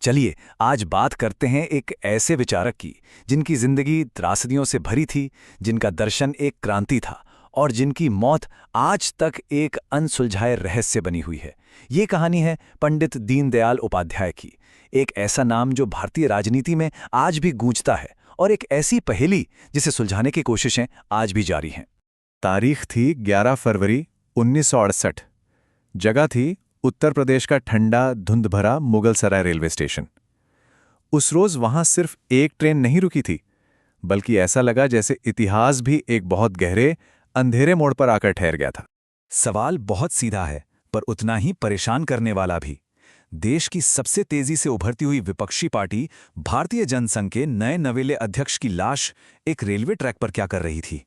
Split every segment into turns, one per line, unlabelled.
चलिए आज बात करते हैं एक ऐसे विचारक की जिनकी जिंदगी त्रासदियों से भरी थी, जिनका दर्शन एक क्रांति था और जिनकी मौत आज तक एक अनसुलझाए रहस्य बनी हुई है। ये कहानी है पंडित दीनदयाल उपाध्याय की। एक ऐसा नाम जो भारतीय राजनीति में आज भी गूंजता है और एक ऐसी पहेली जिसे सुलझाने की कोशिशें आज भी जारी हैं।
तारीख थी 11 फरवरी 1968। जगह थी उत्तर प्रदेश का ठंडा धुंध भरा मुगलसराय रेलवे स्टेशन। उस रोज वहां सिर्फ एक ट्रेन नहीं रुकी थी, बल्कि ऐसा लगा जैसे इतिहास भी एक बहुत गहरे अंधेरे मोड़ पर आकर ठहर गया था।
सवाल बहुत सीधा है, पर उतना ही परेशान करने वाला भी। देश की सबसे तेजी से उभरती हुई विपक्षी पार्टी भारतीय जनसंघ के नए नवेले अध्यक्ष की लाश एक रेलवे ट्रैक पर क्या कर रही थी?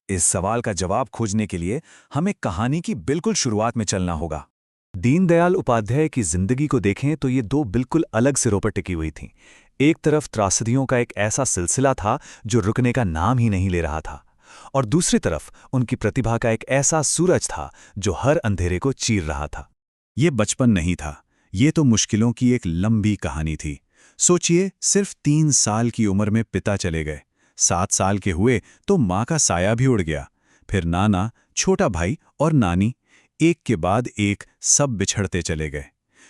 इस सवाल का जवाब खोजने के लिए हमें कहानी की बिल्कुल शुरुआत में चलना होगा। दीनदयाल उपाध्याय की जिंदगी को देखें तो ये दो बिल्कुल अलग सिरों पर टिकी हुई थीं। एक तरफ त्रासदियों का एक ऐसा सिलसिला था जो रुकने का नाम ही नहीं ले रहा था, और दूसरी तरफ उनकी प्रतिभा का एक ऐसा सूरज था जो हर अंधेरे को चीर रहा था।
ये बचपन नहीं था, ये तो मुश्किलों की एक लंबी कहानी थी। सोचिए, सिर्फ 3 साल की उम्र में पिता चले गए, 7 साल के हुए तो माँ का साया भी उड़ गया, फिर नाना, छोटा भाई और नानी, एक के बाद एक सब बिछड़ते चले गए।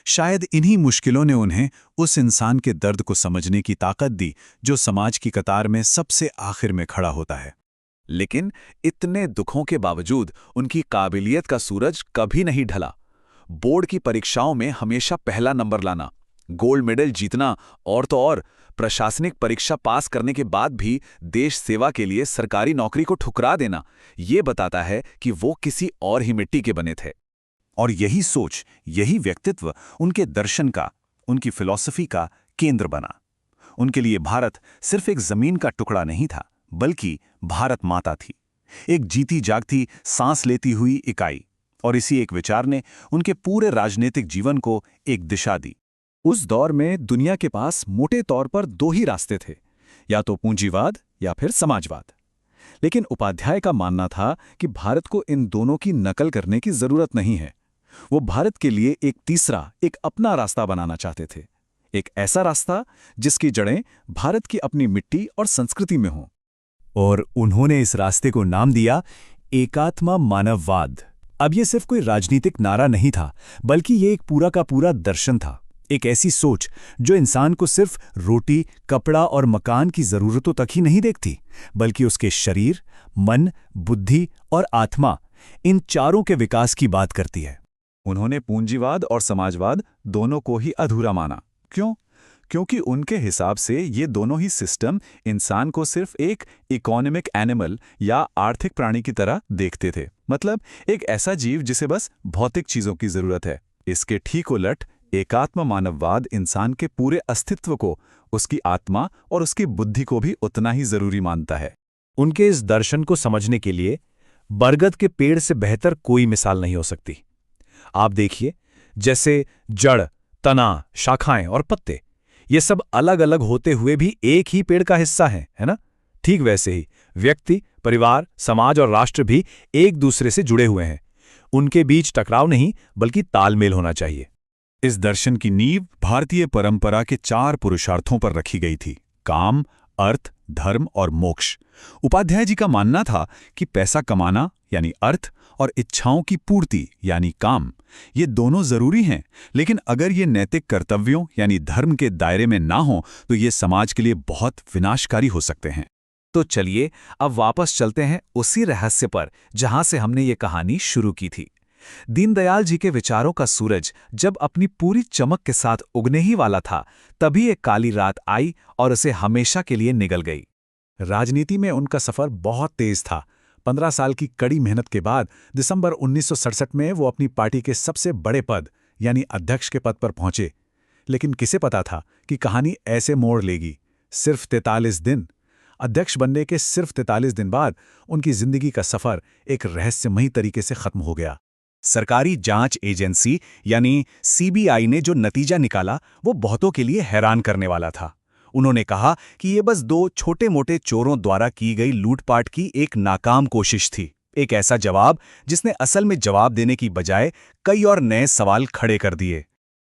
शायद इन्हीं मुश्किलों ने उन्हें उस इंसान के दर्द को समझने की ताकत दी जो समाज की कतार में सबसे आखिर में खड़ा होता है।
लेकिन इतने दुखों के बावजूद उनकी काबिलियत का सूरज कभी नहीं ढला। बोर्ड की परीक्षाओं में हमेशा पहला नंबर लाना, गोल्ड मेडल जीतना और तो और प्रशासनिक परीक्षा पास करने के बाद भी देश सेवा के लिए सरकारी नौकरी को ठुकरा देना, ये बताता है कि वो किसी और ही मिट्टी के बने थे।
और यही सोच, यही व्यक्तित्व उनके दर्शन का, उनकी फिलॉसफी का केंद्र बना। उनके लिए भारत सिर्फ एक जमीन का टुकड़ा नहीं था, बल्कि भारत माता थी, एक जीती जागती सांस लेती हुई इकाई। और इसी एक विचार ने उनके पूरे राजनीतिक जीवन को एक दिशा दी।
उस दौर में दुनिया के पास मोटे तौर पर 2 ही रास्ते थे, या तो पूंजीवाद या फिर समाजवाद। लेकिन उपाध्याय का मानना था कि भारत को इन दोनों की नकल करने की जरूरत नहीं है। वो भारत के लिए एक तीसरा, एक अपना रास्ता बनाना चाहते थे, एक ऐसा रास्ता जिसकी जड़ें भारत की अपनी मिट्टी और संस्कृति में हों।
और उन्होंने इस रास्ते को नाम दिया एकात्म मानववाद। अब ये सिर्फ कोई राजनीतिक नारा नहीं था, बल्कि ये एक पूरा का पूरा दर्शन था। एक ऐसी सोच जो इंसान को सिर्फ रोटी, कपड़ा और मकान की जरूरतों तक ही नहीं देखती, बल्कि उसके शरीर, मन, बुद्धि और आत्मा, इन चारों के विकास की बात करती है।
उन्होंने पूंजीवाद और समाजवाद दोनों को ही अधूरा माना। क्यों? क्योंकि उनके हिसाब से ये दोनों ही सिस्टम इंसान को सिर्फ एक इकोनॉमिक एनिमल या आर्थिक प्राणी की तरह देखते थे। मतलब एक ऐसा जीव जिसे बस भौतिक चीजों की जरूरत है। इसके ठीक उलट एकात्म मानववाद इंसान के पूरे अस्तित्व को, उसकी आत्मा और उसकी बुद्धि को भी उतना ही जरूरी मानता है।
उनके इस दर्शन को समझने के लिए बरगद के पेड़ से बेहतर कोई मिसाल नहीं हो सकती। आप देखिए, जैसे जड़, तना, शाखाएं और पत्ते, ये सब अलग अलग होते हुए भी एक ही पेड़ का हिस्सा हैं, है ना? ठीक वैसे ही व्यक्ति, परिवार, समाज और राष्ट्र भी एक दूसरे से जुड़े हुए हैं। उनके बीच टकराव नहीं, बल्कि तालमेल होना चाहिए। इस दर्शन की नींव भारतीय परंपरा के 4 पुरुषार्थों पर रखी गई थी: काम, अर्थ, धर्म और मोक्ष। उपाध्याय जी का मानना था कि पैसा कमाना यानी अर्थ और इच्छाओं की पूर्ति यानी काम, ये दोनों जरूरी हैं, लेकिन अगर ये नैतिक कर्तव्यों यानी धर्म के दायरे में ना हो तो ये समाज के लिए बहुत विनाशकारी हो सकते हैं।
तो चलिए अब वापस चलते हैं उसी रहस्य पर जहां से हमने ये कहानी शुरू की थी। दीनदयाल जी के विचारों का सूरज जब अपनी पूरी चमक के साथ उगने ही वाला था, तभी एक काली रात आई और उसे हमेशा के लिए निगल गई।
राजनीति में उनका सफर बहुत तेज था। 15 साल की कड़ी मेहनत के बाद दिसंबर 1967 में वो अपनी पार्टी के सबसे बड़े पद यानी अध्यक्ष के पद पर पहुंचे। लेकिन किसे पता था कि कहानी ऐसे मोड़ लेगी। सिर्फ 43 दिन, अध्यक्ष बनने के सिर्फ 43 दिन बाद उनकी जिंदगी का सफर एक रहस्यमयी तरीके से खत्म हो गया। सरकारी जांच एजेंसी यानी सीबीआई ने जो नतीजा निकाला वो बहुतों के लिए हैरान करने वाला था। उन्होंने कहा कि ये बस 2 छोटे-मोटे चोरों द्वारा की गई लूटपाट की एक नाकाम कोशिश थी। एक ऐसा जवाब जिसने असल में जवाब देने की बजाय कई और नए सवाल खड़े कर दिए।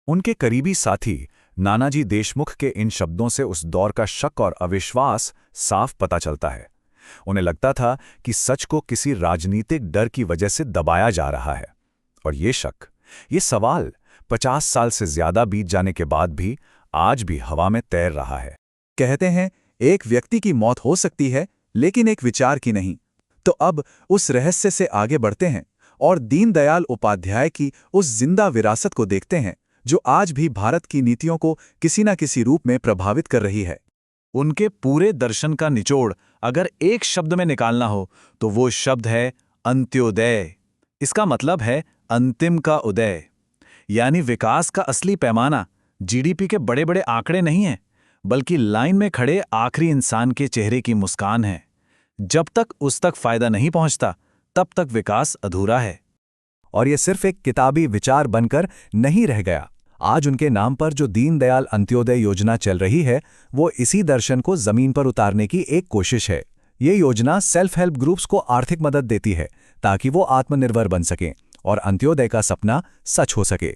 उनके करीबी साथी नानाजी देशमुख के इन शब्दों से उस दौर का शक और अविश्वास साफ पता चलता है। उन्हें लगता था कि सच को किसी राजनीतिक डर की वजह से दबाया जा रहा है। और ये शक, ये सवाल 50 साल से ज्यादा बीत जाने के बाद भी आज भी हवा में तैर रहा है।
कहते हैं एक व्यक्ति की मौत हो सकती है, लेकिन एक विचार की नहीं। तो अब उस रहस्य से आगे बढ़ते हैं और दीनदयाल उपाध्याय की उस जिंदा विरासत को देखते हैं जो आज भी भारत की नीतियों को किसी न किसी रूप में प्रभावित कर रही है।
उनके पूरे दर्शन का निचोड़ अगर एक शब्द में निकालना हो तो वो शब्द है अंत्योदय। इसका मतलब है अंतिम का उदय। यानी विकास का असली पैमाना जीडीपी के बड़े बड़े आंकड़े नहीं है, बल्कि लाइन में खड़े आखिरी इंसान के चेहरे की मुस्कान है। जब तक उस तक फायदा नहीं पहुंचता, तब तक विकास अधूरा है।
और ये सिर्फ एक किताबी विचार बनकर नहीं रह गया। आज उनके नाम पर जो दीनदयाल अंत्योदय योजना चल रही है, वो इसी दर्शन को जमीन पर उतारने की एक कोशिश है। ये योजना सेल्फ हेल्प ग्रुप्स को आर्थिक मदद देती है ताकि वो आत्मनिर्भर बन सकें और अंत्योदय का सपना सच हो सके।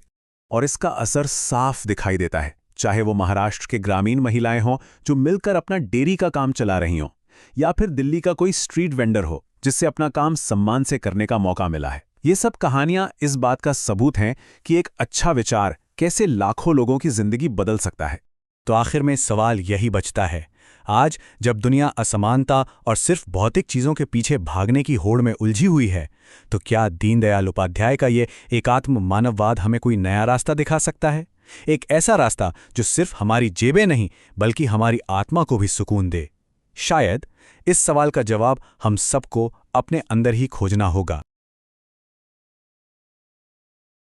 और इसका असर साफ दिखाई देता है, चाहे वो महाराष्ट्र के ग्रामीण महिलाएं हों जो मिलकर अपना डेयरी का काम चला रही हों, या फिर दिल्ली का कोई स्ट्रीट वेंडर हो जिससे अपना काम सम्मान से करने का मौका मिला है। ये सब कहानियां इस बात का सबूत हैं कि एक अच्छा विचार कैसे लाखों लोगों की जिंदगी बदल सकता है।
तो आखिर में सवाल यही बचता है, आज जब दुनिया असमानता और सिर्फ भौतिक चीजों के पीछे भागने की होड़ में उलझी हुई है, तो क्या दीनदयाल उपाध्याय का ये एकात्म मानववाद हमें कोई नया रास्ता दिखा सकता है? एक ऐसा रास्ता जो सिर्फ हमारी जेबें नहीं बल्कि हमारी आत्मा को भी सुकून दे। शायद इस सवाल का जवाब हम सबको अपने अंदर ही खोजना होगा।